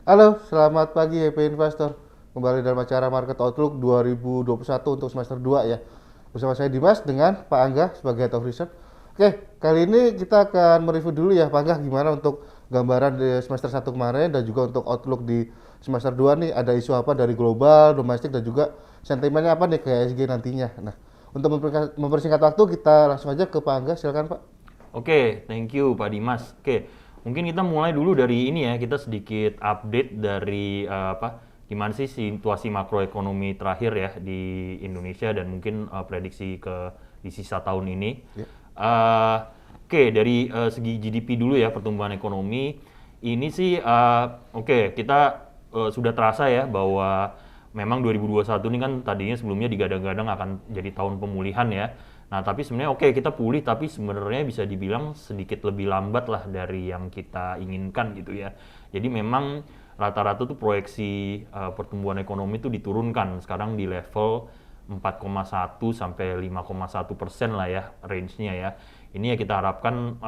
Halo, selamat pagi Happy Investor. Kembali dalam acara Market Outlook 2021 untuk semester 2 ya. Bersama saya Dimas dengan Pak Angga sebagai Head of Research. Oke, kali ini kita akan mereview dulu ya Pak Angga gimana untuk gambaran di semester 1 kemarin dan juga untuk outlook di semester 2 nih ada isu apa dari global, domestik dan juga sentimennya apa nih ke ESG nantinya. Nah, untuk mempersingkat waktu kita langsung aja ke Pak Angga, silakan Pak. Oke, thank you Pak Dimas. Oke, mungkin kita mulai dulu dari ini ya, kita sedikit update dari gimana sih situasi makroekonomi terakhir ya di Indonesia dan mungkin prediksi di sisa tahun ini. Ya. Eh, oke, dari segi GDP dulu ya, pertumbuhan ekonomi. Ini sih, oke, kita sudah terasa ya bahwa memang 2021 ini kan tadinya sebelumnya digadang-gadang akan jadi tahun pemulihan ya. Nah, tapi sebenarnya oke kita pulih, tapi sebenarnya bisa dibilang sedikit lebih lambat lah dari yang kita inginkan gitu ya. Jadi memang rata-rata tuh proyeksi pertumbuhan ekonomi itu diturunkan sekarang di level 4,1 sampai 5,1% lah ya range-nya ya. Ini ya kita harapkan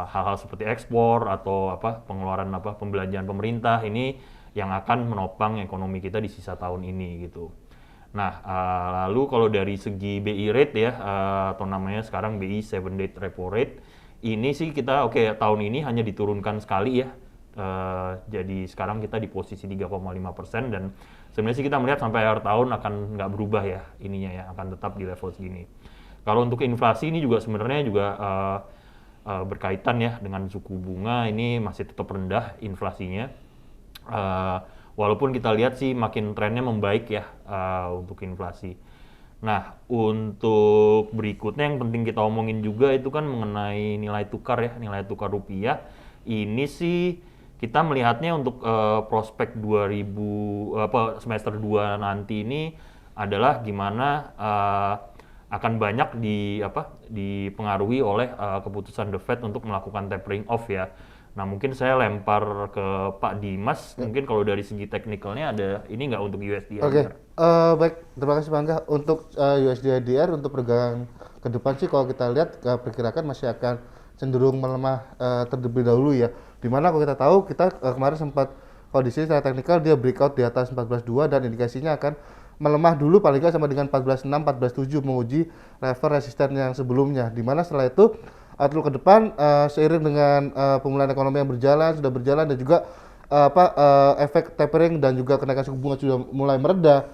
hal-hal seperti ekspor atau pengeluaran pembelanjaan pemerintah ini yang akan menopang ekonomi kita di sisa tahun ini gitu. Nah, lalu kalau dari segi BI rate ya, atau namanya sekarang BI 7 day repo rate, ini sih kita tahun ini hanya diturunkan sekali ya. Jadi sekarang kita di posisi 3,5% dan sebenarnya sih kita melihat sampai akhir tahun akan nggak berubah ya ininya ya, akan tetap di level segini. Kalau untuk inflasi ini juga sebenarnya juga berkaitan ya dengan suku bunga ini masih tetap rendah inflasinya. Uh, Walaupun kita lihat sih makin trennya membaik ya untuk inflasi. Nah, untuk berikutnya yang penting kita omongin juga itu kan mengenai nilai tukar ya, nilai tukar rupiah. Ini sih kita melihatnya untuk prospek semester 2 nanti ini adalah gimana akan banyak dipengaruhi oleh keputusan The Fed untuk melakukan tapering off ya. Nah, mungkin saya lempar ke Pak Dimas, Ya. mungkin kalau dari segi teknikalnya ada ini nggak untuk USD Oke, IDR? baik. Terima kasih Pak Angga. Untuk USD IDR untuk perdagangan ke depan sih kalau kita lihat perkirakan masih akan cenderung melemah terlebih dahulu ya. Dimana kalau kita tahu kita kemarin sempat kondisi secara teknikal dia breakout di atas 14.2 dan indikasinya akan melemah dulu paling nggak sama dengan 14.6, 14.7 menguji level resisten yang sebelumnya. Dimana setelah itu outlook ke depan seiring dengan pemulihan ekonomi yang sudah berjalan dan juga efek tapering dan juga kenaikan suku bunga sudah mulai mereda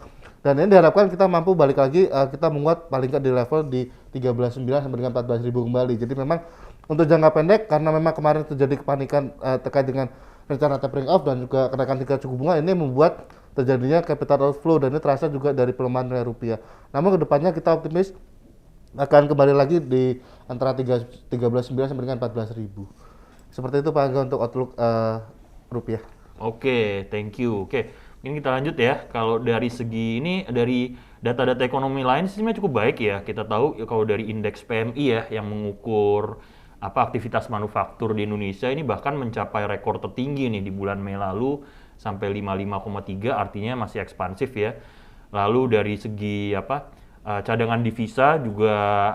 dan ini diharapkan kita mampu balik lagi kita menguat paling nggak di level di 13.9 sampai dengan 14.000 kembali. Jadi memang untuk jangka pendek karena memang kemarin terjadi kepanikan terkait dengan rencana tapering off dan juga kenaikan tingkat suku bunga ini membuat terjadinya capital outflow dan ini terasa juga dari pelemahan nilai rupiah. Namun kedepannya kita optimis akan kembali lagi di antara 13.9 sampai dengan 14.000. Seperti itu Pak Angga untuk outlook rupiah. Oke, thank you. Oke, ini kita lanjut ya. Kalau dari segi ini, dari data-data ekonomi lain sih sebenarnya cukup baik ya. Kita tahu ya, kalau dari indeks PMI ya, yang mengukur aktivitas manufaktur di Indonesia ini bahkan mencapai rekor tertinggi nih di bulan Mei lalu sampai 55,3, artinya masih ekspansif ya. Lalu dari segi cadangan devisa juga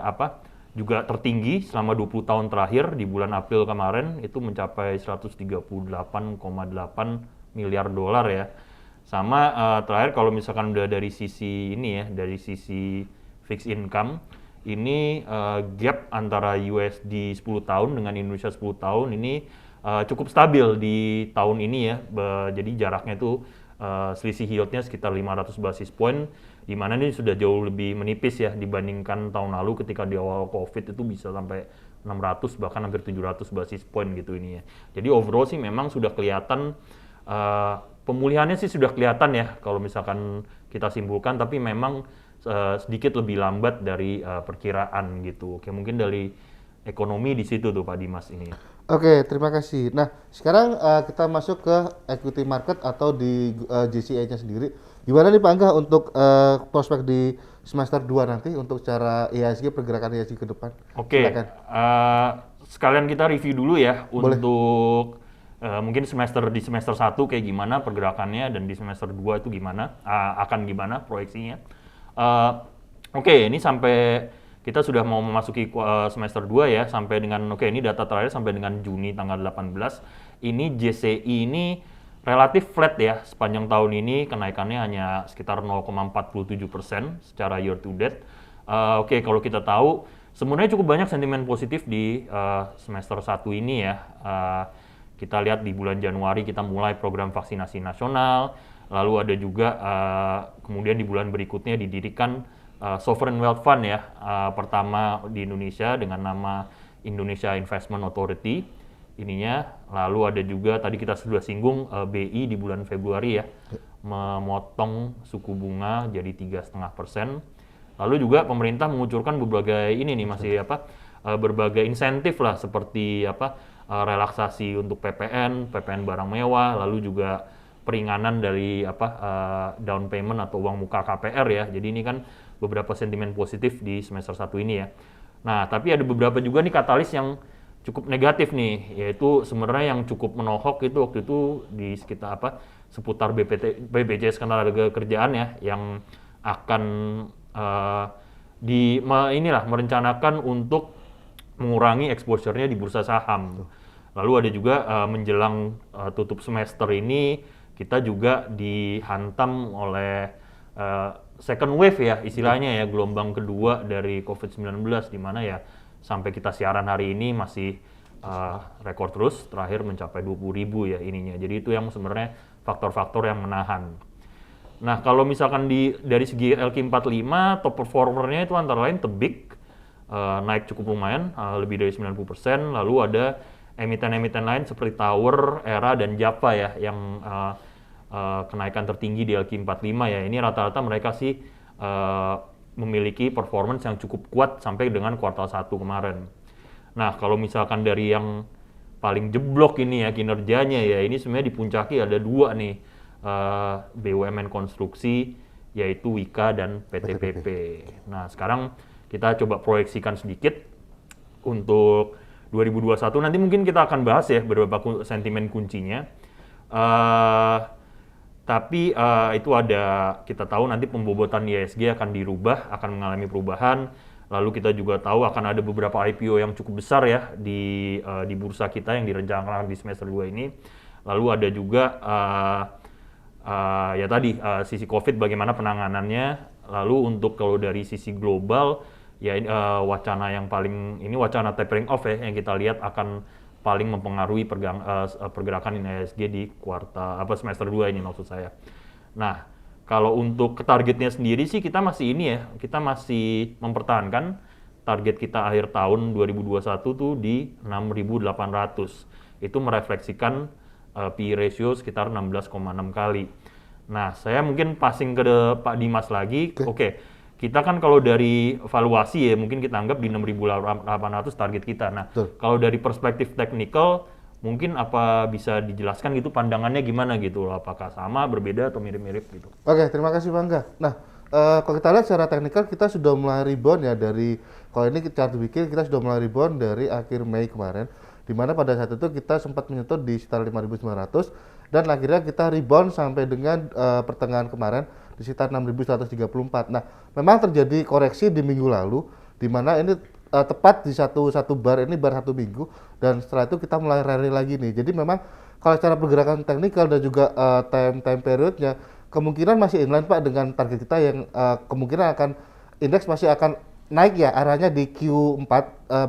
juga tertinggi selama 20 tahun terakhir. Di bulan April kemarin itu mencapai 138,8 miliar dolar ya. Sama terakhir kalau misalkan udah dari sisi ini ya, dari sisi fixed income, ini gap antara USD 10 tahun dengan Indonesia 10 tahun ini cukup stabil di tahun ini ya. Jadi jaraknya itu selisih yieldnya sekitar 500 basis point, di mana ini sudah jauh lebih menipis ya dibandingkan tahun lalu ketika di awal COVID itu bisa sampai 600 bahkan hampir 700 basis point gitu ini ya. Jadi overall sih memang sudah kelihatan pemulihannya sih sudah kelihatan ya kalau misalkan kita simpulkan, tapi memang sedikit lebih lambat dari perkiraan gitu. Oke, mungkin dari ekonomi di situ tuh Pak Dimas ini. Oke, terima kasih. Nah, sekarang kita masuk ke equity market atau di JCI-nya sendiri. Gimana nih Pak Angga untuk prospek di semester 2 nanti untuk cara IHSG, pergerakan IHSG ke depan? Oke, Silakan. sekalian kita review dulu ya Boleh. untuk mungkin di semester 1 kayak gimana pergerakannya dan di semester 2 itu gimana, akan gimana proyeksinya. Eh, Oke, ini sampai kita sudah mau memasuki semester 2 ya, sampai dengan ini data terakhir sampai dengan Juni tanggal 18. Ini JCI ini relatif flat ya sepanjang tahun ini, kenaikannya hanya sekitar 0,47% secara year to date. Oke, kalau kita tahu sebenarnya cukup banyak sentimen positif di semester 1 ini ya. Kita lihat di bulan Januari kita mulai program vaksinasi nasional, lalu ada juga kemudian di bulan berikutnya didirikan Sovereign Wealth Fund ya, pertama di Indonesia dengan nama Indonesia Investment Authority ininya. Lalu ada juga tadi kita sudah singgung BI di bulan Februari ya, memotong suku bunga jadi 3,5%. Lalu juga pemerintah mengucurkan berbagai ini nih masih berbagai insentif lah seperti relaksasi untuk PPN barang mewah, lalu juga peringanan dari down payment atau uang muka KPR ya. Jadi ini kan beberapa sentimen positif di semester 1 ini ya. Nah, tapi ada beberapa juga nih katalis yang cukup negatif nih, yaitu sebenarnya yang cukup menohok itu waktu itu di sekitar seputar BPJS Ketenagakerjaan ya, yang akan merencanakan untuk mengurangi exposure-nya di bursa saham. Lalu ada juga menjelang tutup semester ini kita juga dihantam oleh second wave ya istilahnya ya, gelombang kedua dari COVID-19 di mana ya sampai kita siaran hari ini masih rekor terus, terakhir mencapai 20.000 ya ininya. Jadi itu yang sebenarnya faktor-faktor yang menahan. Nah, kalau misalkan dari segi LQ45 top performernya itu antara lain Tebik, naik cukup lumayan, lebih dari 90%. Lalu ada emiten-emiten lain seperti Tower, Era, dan Java ya, yang kenaikan tertinggi di LQ45 ya. Ini rata-rata mereka sih memiliki performance yang cukup kuat sampai dengan kuartal 1 kemarin. Nah, kalau misalkan dari yang paling jeblok ini ya kinerjanya ya, ini sebenarnya dipuncaki ada dua nih, BUMN konstruksi, yaitu Wika dan PTPP. Nah, sekarang kita coba proyeksikan sedikit untuk 2021. Nanti mungkin kita akan bahas ya beberapa sentimen kuncinya. Tapi itu ada, kita tahu nanti pembobotan IHSG akan dirubah, akan mengalami perubahan. Lalu kita juga tahu akan ada beberapa IPO yang cukup besar ya di bursa kita yang direncanakan di semester 2 ini. Lalu ada juga sisi COVID bagaimana penanganannya. Lalu untuk kalau dari sisi global ya wacana yang paling ini wacana tapering off ya yang kita lihat akan paling mempengaruhi pergerakan IHSG di semester 2 ini maksud saya. Nah, kalau untuk targetnya sendiri sih kita masih masih mempertahankan target kita akhir tahun 2021 tuh di 6.800. Itu merefleksikan PE ratio sekitar 16,6 kali. Nah, saya mungkin passing ke Pak Dimas lagi. Oke. Kita kan kalau dari valuasi ya mungkin kita anggap di 6.800 target kita. Nah, kalau dari perspektif teknikal mungkin apa bisa dijelaskan gitu pandangannya gimana gitu, apakah sama, berbeda atau mirip-mirip gitu. Oke, terima kasih Bangga. Nah, kalau kita lihat secara teknikal kita sudah mulai rebound ya kalau ini cara berpikir kita sudah mulai rebound dari akhir Mei kemarin, di mana pada saat itu kita sempat menyentuh di sekitar 5.900 dan akhirnya kita rebound sampai dengan pertengahan kemarin di sekitar 6.134. Nah, memang terjadi koreksi di minggu lalu, di mana ini tepat di satu bar satu minggu, dan setelah itu kita mulai rally lagi nih. Jadi memang kalau secara pergerakan teknikal dan juga time periodnya, kemungkinan masih inline Pak dengan target kita yang kemungkinan indeks masih akan naik ya, arahnya di Q4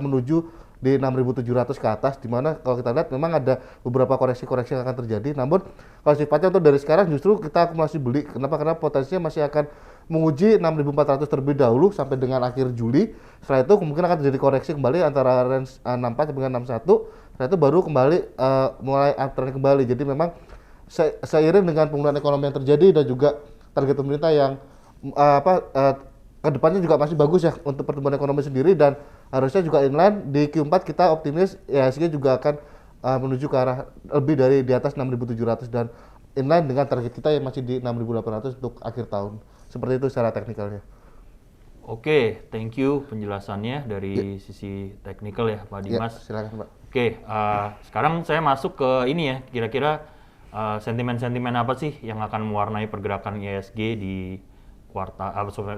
menuju di 6.700 ke atas, di mana kalau kita lihat memang ada beberapa koreksi-koreksi yang akan terjadi. Namun kalau sifatnya untuk dari sekarang justru kita akumulasi beli. Kenapa? Karena potensinya masih akan menguji 6.400 terlebih dahulu sampai dengan akhir Juli. Setelah itu kemungkinan akan terjadi koreksi kembali antara range 64 sampai dengan 61. Setelah itu baru kembali mulai uptrend kembali. Jadi memang seiring dengan pemulihan ekonomi yang terjadi dan juga target pemerintah yang kedepannya juga masih bagus ya untuk pertumbuhan ekonomi sendiri, dan harusnya juga inline di Q4 kita optimis IHSG juga akan menuju ke arah lebih dari di atas 6.700 dan inline dengan target kita yang masih di 6.800 untuk akhir tahun. Seperti itu secara teknikalnya. Oke, thank you penjelasannya dari sisi teknikal ya Pak Dimas. Silakan Pak. Oke, sekarang saya masuk ke ini ya, kira-kira sentimen-sentimen apa sih yang akan mewarnai pergerakan IHSG di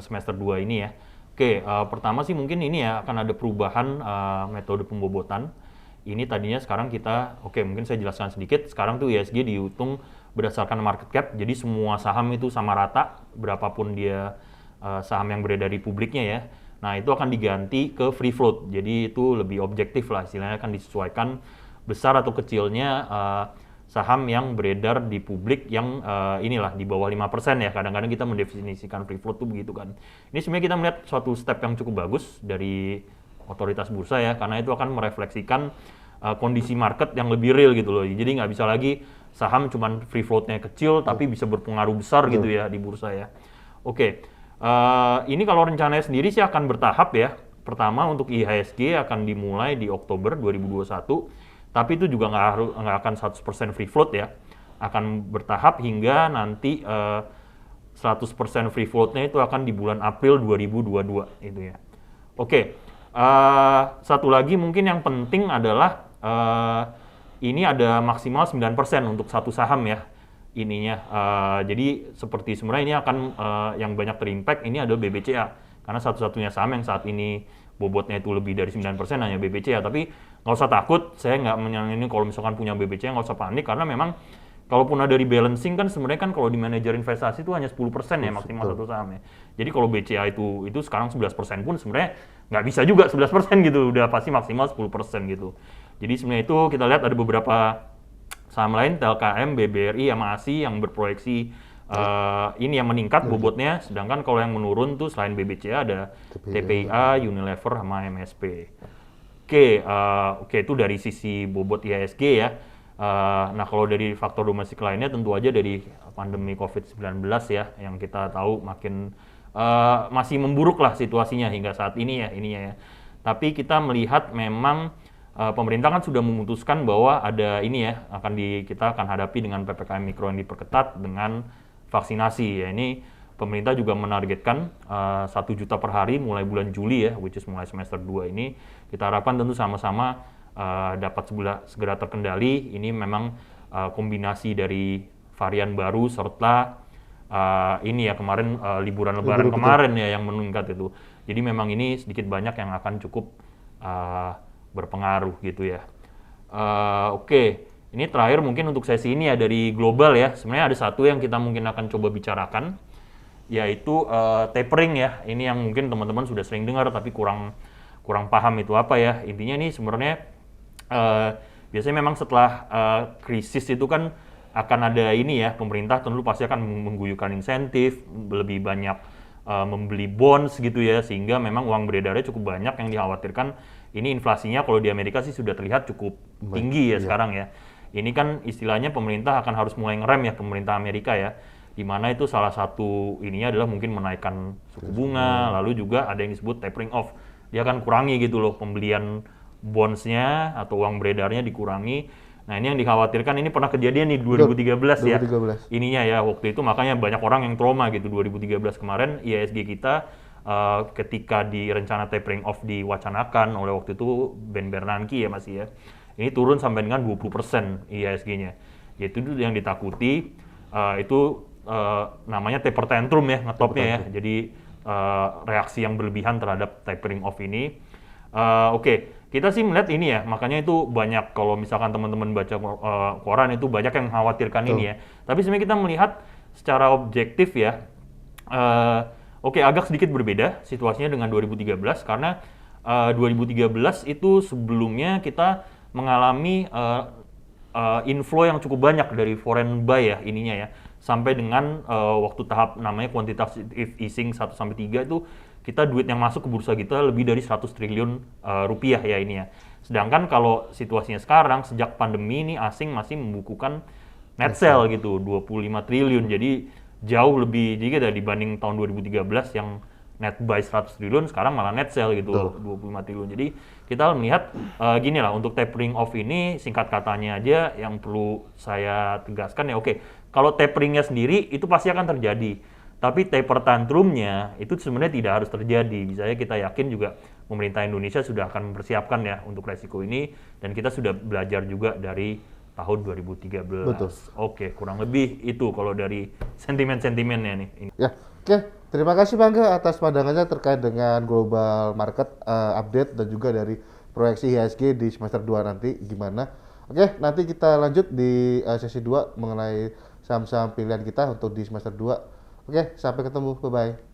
semester 2 ini ya. Oke, pertama sih mungkin ini ya akan ada perubahan metode pembobotan. Ini tadinya sekarang mungkin saya jelaskan sedikit, sekarang tuh IHSG dihitung berdasarkan market cap, jadi semua saham itu sama rata, berapapun dia saham yang beredar di publiknya ya. Nah, itu akan diganti ke free float, jadi itu lebih objektif lah, istilahnya akan disesuaikan besar atau kecilnya saham yang beredar di publik yang inilah di bawah 5% ya. Kadang-kadang kita mendefinisikan free float tuh begitu kan. Ini sebenarnya kita melihat suatu step yang cukup bagus dari otoritas bursa ya, karena itu akan merefleksikan kondisi market yang lebih real gitu loh. Jadi nggak bisa lagi saham cuman free floatnya kecil tapi bisa berpengaruh besar gitu ya di bursa ya. Oke, ini kalau rencananya sendiri sih akan bertahap ya. Pertama untuk IHSG akan dimulai di Oktober 2021. Tapi itu juga nggak akan 100% free float ya, akan bertahap hingga nanti 100% free floatnya itu akan di bulan April 2022 itu ya. Oke, satu lagi mungkin yang penting adalah ini ada maksimal 9% untuk satu saham ya ininya. Jadi seperti sebenarnya ini akan yang banyak terimpact ini adalah BBCA, karena satu-satunya saham yang saat ini bobotnya itu lebih dari 9% hanya BBCA. Tapi nggak usah takut, saya nggak menyangka kalau misalkan punya BBCA nggak usah panik, karena memang kalaupun ada rebalancing kan sebenarnya kan kalau di manajer investasi itu hanya 10% ya maksimal satu saham ya. Jadi kalau BCA itu sekarang 11% pun sebenarnya nggak bisa juga 11% gitu, udah pasti maksimal 10% gitu. Jadi sebenarnya itu kita lihat ada beberapa saham lain, TLKM, BBRI, sama ASI yang berproyeksi ini yang meningkat bobotnya, sedangkan kalau yang menurun tuh selain BBCA ada TPIA, Unilever, sama MSP. Oke, itu dari sisi bobot IHSG ya. Nah, kalau dari faktor domestik lainnya tentu aja dari pandemi COVID-19 ya, yang kita tahu makin masih memburuk lah situasinya hingga saat ini ya ininya ya. Tapi kita melihat memang pemerintah kan sudah memutuskan bahwa ada ini ya kita akan hadapi dengan PPKM Mikro yang diperketat dengan vaksinasi ya. Ini pemerintah juga menargetkan 1 juta per hari mulai bulan Juli ya, which is mulai semester 2 ini. Kita harapkan tentu sama-sama dapat segera terkendali. Ini memang kombinasi dari varian baru serta ini ya kemarin liburan lebaran kemarin ya yang meningkat itu. Jadi memang ini sedikit banyak yang akan cukup berpengaruh gitu ya. Oke. Ini terakhir mungkin untuk sesi ini ya dari global ya. Sebenarnya ada satu yang kita mungkin akan coba bicarakan, yaitu tapering ya. Ini yang mungkin teman-teman sudah sering dengar tapi kurang paham itu apa ya. Intinya ini sebenarnya biasanya memang setelah krisis itu kan akan ada ini ya, pemerintah tentu pasti akan mengguyurkan insentif, lebih banyak membeli bonds gitu ya, sehingga memang uang beredarnya cukup banyak. Yang dikhawatirkan ini inflasinya kalau di Amerika sih sudah terlihat cukup tinggi ya sekarang ya. Ini kan istilahnya pemerintah akan harus mulai ngerem ya, pemerintah Amerika ya, di mana itu salah satu ininya adalah mungkin menaikkan suku bunga, lalu juga ada yang disebut tapering off. Dia akan kurangi gitu loh pembelian bonds-nya atau uang beredarnya dikurangi. Nah, ini yang dikhawatirkan, ini pernah kejadian di 2013 ya. 2013. Ininya ya, waktu itu makanya banyak orang yang trauma gitu. 2013 kemarin IHSG kita ketika di rencana tapering off diwacanakan oleh waktu itu Ben Bernanke ya masih ya. Ini turun sampai dengan 20% IHSG-nya. Yaitu yang ditakuti itu namanya taper tantrum ya, ngetopnya ya. Jadi reaksi yang berlebihan terhadap tapering off ini. Oke, kita sih melihat ini ya, makanya itu banyak kalau misalkan teman-teman baca koran itu banyak yang mengkhawatirkan ini ya. Tapi sebenarnya kita melihat secara objektif ya, oke, agak sedikit berbeda situasinya dengan 2013 karena 2013 itu sebelumnya kita mengalami inflow yang cukup banyak dari foreign buy ya ininya ya. Sampai dengan waktu tahap namanya quantitative easing 1-3 itu kita duit yang masuk ke bursa kita lebih dari 100 triliun rupiah ya ini ya. Sedangkan kalau situasinya sekarang sejak pandemi ini asing masih membukukan net sell gitu 25 triliun. Jadi jauh lebih dikit ya dibanding tahun 2013 yang net buy 100 triliun, sekarang malah net sell gitu 25 triliun. Jadi kita melihat gini lah, untuk tapering off ini singkat katanya aja yang perlu saya tegaskan ya, oke, kalau taperingnya sendiri itu pasti akan terjadi. Tapi taper tantrumnya itu sebenarnya tidak harus terjadi. Misalnya kita yakin juga pemerintah Indonesia sudah akan mempersiapkan ya untuk resiko ini, dan kita sudah belajar juga dari tahun 2013. Betul. Oke, kurang lebih itu kalau dari sentimen-sentimennya nih. Ya, oke. Terima kasih Bangga atas pandangannya terkait dengan global market update dan juga dari proyeksi IHSG di semester 2 nanti gimana. Oke, nanti kita lanjut di sesi 2 mengenai saham-saham pilihan kita untuk di semester 2. Oke, sampai ketemu. Bye-bye.